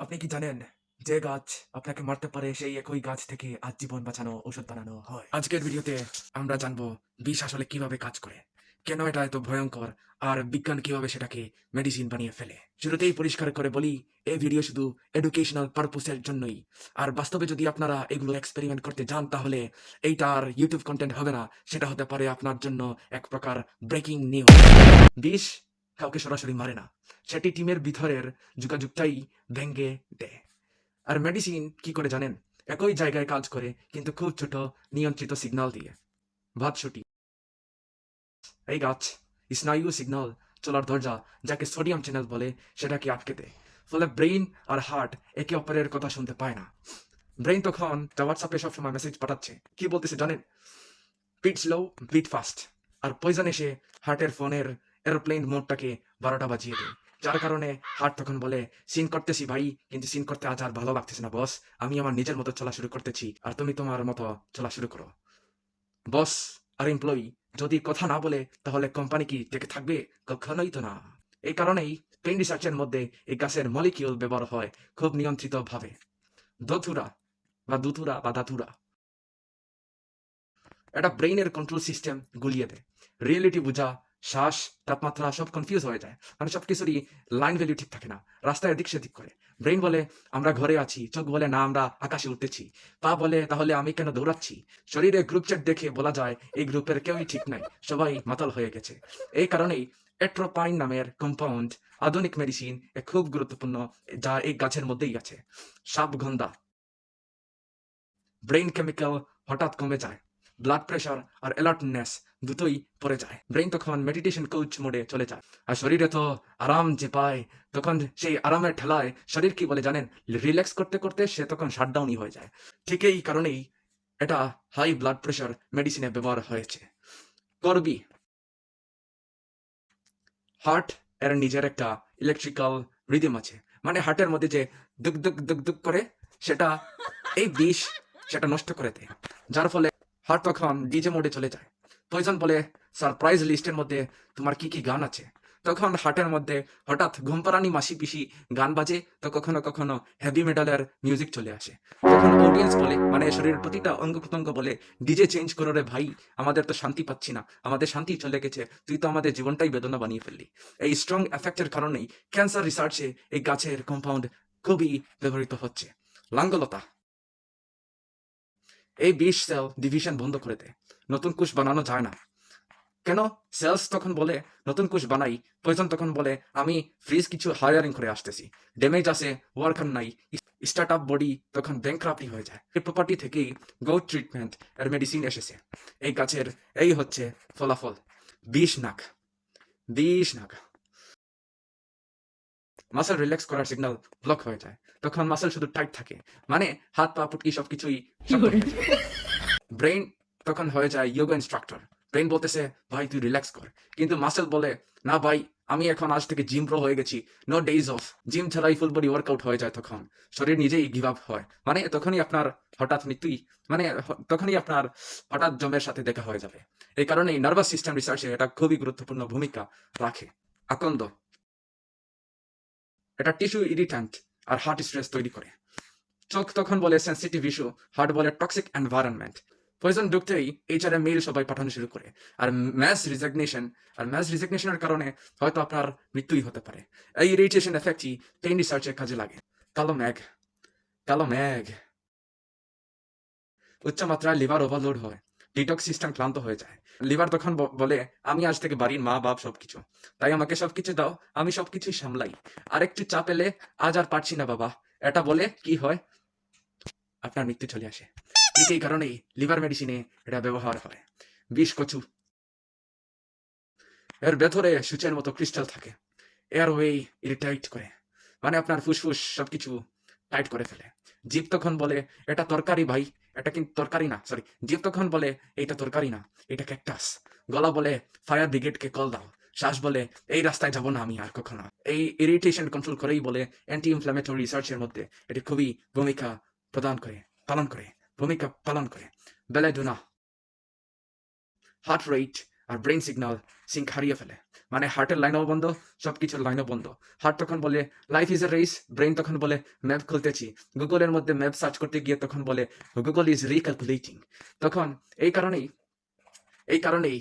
আপনি কি জানেন যে গাছ আপনাকে মারতে পারে সেই একই গাছ থেকে আজীবন বাঁচানো ওষুধ বানানো হয়? আজকের ভিডিওতে আমরা জানবো বিষ আসলে কিভাবে কাজ করে, কেন এটা এত ভয়ঙ্কর, আর বিজ্ঞান কিভাবে সেটাকে মেডিসিন বানিয়ে ফেলে। শুরুতেই পরিষ্কার করে বলি, এই ভিডিও শুধু এডুকেশনাল পারপোসের জন্যই। আর বাস্তবে যদি আপনারা এগুলো এক্সপেরিমেন্ট করতে যান তাহলে এইটা আর ইউটিউব কন্টেন্ট হবে না, সেটা হতে পারে আপনার জন্য এক প্রকার ব্রেকিং নিউজ। বিষ কাউকে সরাসরি মারে না, সেটি টিমের ভিতরের যোগাযোগটাই ভেঙ্গে দেয়। আর মেডিসিন কি করে জানেন? একই জায়গায় কাজ করে কিন্তু খুব ছোট নিয়ন্ত্রিত সিগন্যাল দিয়ে। ভাতশুটি, এই গাছ স্নায়ু সিগন্যাল চলার দরজা, যাকে সোডিয়াম চ্যানেল বলে, সেটাকে আটকে দেয়। ফলে ব্রেইন আর হার্ট একে অপরের কথা শুনতে পায় না। ব্রেইন তখন হোয়াটসঅ্যাপে সবসময় মেসেজ পাঠাচ্ছে, কি বলতেছে জানেন? Beat slow, beat fast. আর পয়জন এসে হার্টের ফোনের এরোপ্লেন মোডটাকে 12টা বাজিয়ে দেয়। যার কারণে হার্ট তখন বলে, সিন করতেছি ভাই, কিন্তু সিন করতে আজ আর ভালো লাগতেছে না বস। আমি আমার নিজের মতো চলা শুরু করতেছি, আর তুমি তোমার মতো চলা শুরু করো। বস আর এমপ্লয়ি যদি কথা না বলে তাহলে কোম্পানি কি টেকে থাকবে? কখনোই তো না। এই কারণেই পেইন রিসার্চের মধ্যে এই গাছের মলিকিউল ব্যবহার হয় খুব নিয়ন্ত্রিত ভাবে। দথুরা বা দাতুরা, এটা ব্রেইনের কন্ট্রোল সিস্টেম গুলিয়ে দেয়। রিয়েলিটি বোঝা, শ্বাস, তাপমাত্রা সব কনফিউজ হয়ে যায়। মানে সব কিছুরই লাইন ভ্যালু ঠিক থাকে না, রাস্তায় এদিক সেদিক করে। ব্রেইন বলে আমরা ঘরে আছি, চোখ বলে না আমরা আকাশে উঠতেছি, পা বলে তাহলে আমি কেন দৌড়াচ্ছি। শরীরে গ্রুপ চ্যাট দেখে বলা যায় এই গ্রুপের কেউই ঠিক নাই, সবাই মাতাল হয়ে গেছে। এই কারণেই এট্রোপাইন নামের কম্পাউন্ড আধুনিক মেডিসিন খুব গুরুত্বপূর্ণ, যা এই গাছের মধ্যেই আছে। সাপগন্ধা, ব্রেইন কেমিক্যাল হঠাৎ কমে যায়, ব্লাড প্রেশার আর অ্যালার্টনেস দুটোই পড়ে যায়। ব্রেইন তখন মেডিটেশন কোচ মোডে চলে যায়। আর শরীরে তো আরাম যে পায়, তখন সেই আরামের ঠেলায় শরীর কি বলে জানেন? রিল্যাক্স করতে করতে সে তখন শাটডাউনই হয়ে যায়। ঠিক এই কারণেই এটা হাই ব্লাড প্রেশার মেডিসিনে ব্যবহার হয়েছে। করবি, হার্ট এর নিজের একটা ইলেকট্রিক্যাল রিদম আছে। মানে হার্টের মধ্যে যে দুক দুক দুক দুক করে, সেটা এই বিষ সেটা নষ্ট করে দেয়। যার ফলে হার্ট তখন ডিজে মোডে চলে যায়। পয়জন বলে, সারপ্রাইজ লিস্টের মধ্যে তোমার কি কি গান আছে? তখন হার্টের মধ্যে হঠাৎ ঘুমপাড়ানি মাসি পিসি গান বাজে, তো কখনো কখনো হেভি মেটালের মিউজিক চলে আসে। তখন অডিয়েন্স বলে, মানে শরীরের প্রতিটা অঙ্গ প্রত্যঙ্গ বলে, ডিজে চেঞ্জ করো রে ভাই, আমাদের তো শান্তি পাচ্ছি না, আমাদের শান্তি চলে গেছে, তুই তো আমাদের জীবনটাই বেদনা বানিয়ে ফেললি। এই স্ট্রং এফেক্টের কারণেই ক্যান্সার রিসার্চে এই গাছের কম্পাউন্ড খুবই ব্যবহৃত হচ্ছে। লাঙ্গলতা, এই বিষ সেল ডিভিশন বন্ধ করে দেয়, নতুন কোষ বানানো যায় না। কেন? সেলস তখন বলে নতুন কোষ বানাই, পয়জন তখন বলে আমি ফ্রিজ কিছু হায়ারিং করে আসতেছি, ড্যামেজ আছে, ওয়ার্কার নাই। স্টার্ট আপ বডি তখন ব্যাংক্রাফটি হয়ে যায়। এই প্রপার্টি থেকেই গো ট্রিটমেন্ট এর মেডিসিন এসেছে। এই গাছের এই হচ্ছে ফলাফল। বিষ নাক, বিষ নাক। মাসেল রিল্যাক্স করার সিগন্যাল ব্লক হয়ে যায়, তখন মাসেল শুধু টাইট থাকে, মানে হাত পা পুটকি সবকিছুই শক্ত হয়ে যায়। ব্রেইন তখন হয়ে যায় যোগা ইনস্ট্রাক্টর। ব্রেইন বলতেছে ভাই তুই রিল্যাক্স কর, কিন্তু মাসেল বলে না ভাই, আমি এখন আজ থেকে জিম প্রো হয়ে গেছি, নো ডেইজ অফ। জিম ছাড়াই ফুল বডি ওয়ার্কআউট হয়ে যায়, তখন শরীর নিজেই গিভ আপ হয়। মানে তখনই আপনার হঠাৎ মৃত্যুই, মানে তখনই আপনার হঠাৎ জমের সাথে দেখা হয়ে যাবে। এই কারণেই নার্ভাস সিস্টেম রিসার্চে এটা খুবই গুরুত্বপূর্ণ ভূমিকা রাখে। আকন্দ, এটা টিস্যু ইরিট্যান্ট আর হার্ট স্ট্রেস তৈরি করে। চোখ তখন বলে সেন্সিটিভ ইস্যু, হার্ট বলে টক্সিক এনভায়রনমেন্ট। পয়জন ঢুকতেই এইচআর মেইল সবাই পাঠানো শুরু করে। আর ম্যাস রিজিগনেশনের কারণে হয়তো আপনার মৃত্যুই হতে পারে। এই রেডিয়েশন এফেক্টই পেইন রিসার্চে কাজে লাগে। কালো ম্যাগ, কালো ম্যাগ, উচ্চ মাত্রায় লিভার ওভারলোড হয়, ডিটক্স সিস্টেম ক্লান্ত হয়ে যায়। লিভার তখন বলে আমি আজ থেকে বাড়ির মা বাপ সবকিছু, তাই আমাকে সবকিছু দাও, আমি সবকিছুই সামলাই। আর একটু চাপ এলে আজ আর পারছি না বাবা, এটা বলে কি হয়? আপনার মৃত্যু চলে আসে। ঠিক এই কারণেই লিভার মেডিসিনে এটা ব্যবহার হয়। বিষ কচু, এর ভেতরে সূচের মতো ক্রিস্টাল থাকে, এয়ারওয়ে ইরিটেট করে, মানে আপনার ফুসফুস সবকিছু টাইট করে ফেলে। জীব তখন বলে এটা তরকারি ভাই, এটা কিন্তু তরকারি না, সরি, জীব তখন বলে এটা তরকারি না, এটা ক্যাকটাস। গলা বলে ফায়ার ব্রিগেডকে কল দাও। শ্বাস বলে এই রাস্তায় যাব না আমি আর কখনো। এই ইরিটেশন কন্ট্রোল করেই বলে অ্যান্টি ইনফ্ল্যামেটরি রিসার্চের মধ্যে এটি খুবই ভূমিকা পালন করে। বেলেডোনা, হার্ট রেট আর ব্রেন সিগন্যাল সিঙ্ক হারিয়ে ফেলে। মানে হার্টের লাইনও বন্ধ, সবকিছুর লাইনও বন্ধ। হার্ট তখন বলে life is a race, brain তখন বলে ম্যাপ খুলতেছি, গুগলের মধ্যে ম্যাপ সার্চ করতে গিয়ে তখন বলে গুগল ইজ রিক্যালকুলেটিং। তখন এই কারণেই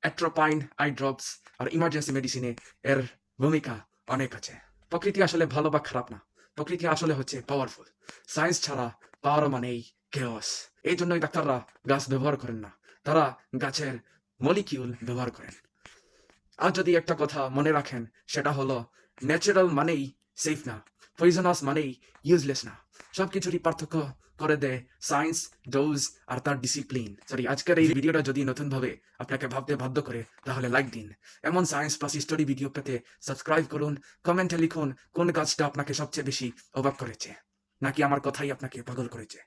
অ্যাট্রোপাইন আই ড্রপস আর ইমার্জেন্সি মেডিসিনে এর ভূমিকা অনেক আছে। প্রকৃতি আসলে ভালো বা খারাপ না, প্রকৃতি আসলে হচ্ছে পাওয়ারফুল। সায়েন্স ছাড়া পাওয়ার মানেই কেওস। এই জন্যই ডাক্তাররা গাছ ব্যবহার করেন না, তারা গাছের মলিকিউল ব্যবহার করেন। আর যদি একটা কথা মনে রাখেন, সেটা হলো ন্যাচারাল মানেই সেফ না, পয়জনাস মানেই ইউজলেস না। সবকিছুরই পার্থক্য করে দেয় সায়েন্স, ডোজ আর তার ডিসিপ্লিন। সরি, আজকের এই ভিডিওটা যদি নতুনভাবে আপনাকে ভাবতে বাধ্য করে তাহলে লাইক দিন। এমন সায়েন্স প্লাস স্টোরি ভিডিও পেতে সাবস্ক্রাইব করুন। কমেন্টে লিখুন কোন কাজটা আপনাকে সবচেয়ে বেশি অবাক করেছে, নাকি আমার কথাই আপনাকে পাগল করেছে।